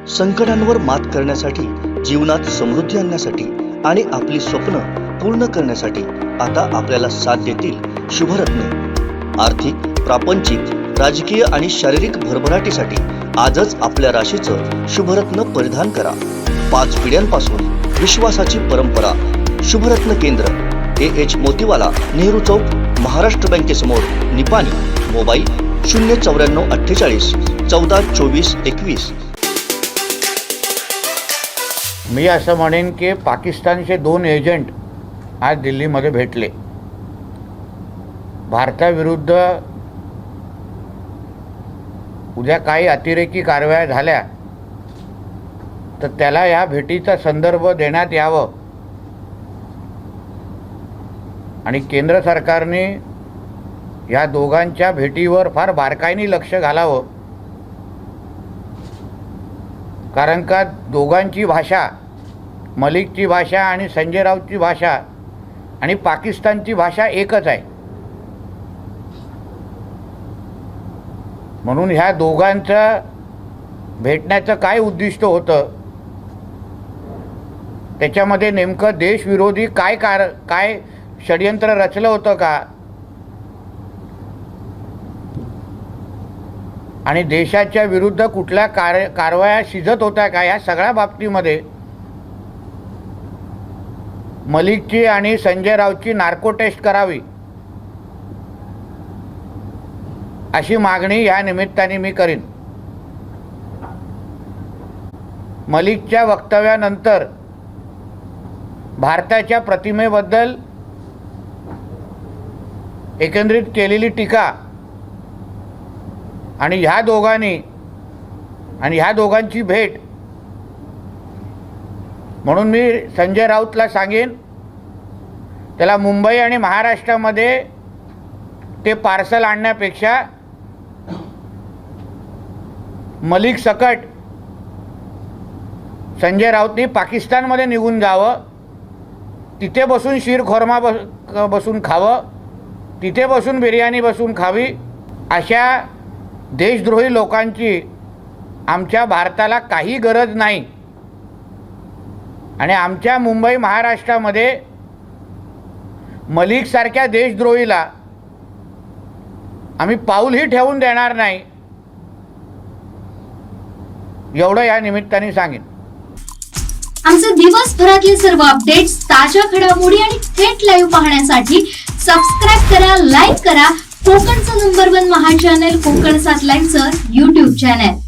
संकटांवर मात करण्यासाठी, जीवनात समृद्धी आणण्यासाठी आणि आपली स्वप्न पूर्ण करण्यासाठी आता आपल्याला साथ देतील शुभरत्न। आर्थिक, प्रापंचिक, राजकीय आणि शारीरिक भरभराटीसाठी आजच आपल्या राशीचं शुभरत्न परिधान करा। 5 पिढ्यांपासून विश्वासाची परंपरा। शुभरत्न केंद्र AH मोतीवाला, नेहरू चौक, महाराष्ट्र बँकेसमोर, निपाणी। मोबाईल 09448 14 24 21। मी असं म्हणेन की पाकिस्तानचे 2 एजंट आज दिल्लीमध्ये भेटले। भारताविरुद्ध उद्या काही अतिरेकी कारवाया झाल्या तर त्याला या भेटीचा संदर्भ देण्यात यावं आणि केंद्र सरकारने या दोघांच्या भेटीवर फार बारकाईने लक्ष घालावं, कारण का दोघांची भाषा, मलिकची भाषा आणि संजय राऊतची भाषा आणि पाकिस्तानची भाषा एकच आहे। म्हणून ह्या दोघांचं भेटण्याचं काय उद्दिष्ट होतं, त्याच्यामध्ये नेमकं देशविरोधी काय षडयंत्र रचलं होतं का, आणि देशाच्या विरुद्ध कुठल्या कारवाया शिजत होत्या का, या सगळ्या बाबतीमध्ये मलिकची आणि संजय राऊतची नार्को टेस्ट करावी अशी मागणी या निमित्ताने मी करीन। मलिकच्या वक्तव्यानंतर भारताच्या प्रतिमेबद्दल एकंदरीत केलेली टीका आणि ह्या दोघांची भेट, म्हणून मी संजय राऊतला सांगेन त्याला मुंबई आणि महाराष्ट्रामध्ये ते पार्सल आणण्यापेक्षा मलिक सकट संजय राऊतनी पाकिस्तानमध्ये निघून जावं, तिथे बसून शीरखोरमा बसून खावं, तिथे बसून बिर्याणी बसून खावी। अशा देशद्रोही लोकांची आमच्या भारताला काही गरज नाही आणि आमच्या मुंबई महाराष्ट्रामध्ये मलिक सारख्या देशद्रोहीला आम्ही पाऊलही ठेवून देणार नाही, एवढं या निमित्ताने सांगेन। आमचे दिवसभरातले सर्व अपडेट्स, ताज्या घडामोडी आणि थेट लाईव्ह पाहण्यासाठी सबस्क्राइब करा, लाईक करा कोकणचं नंबर 1 महा चॅनल कोकण 7 लाईव्हचं YouTube चॅनल।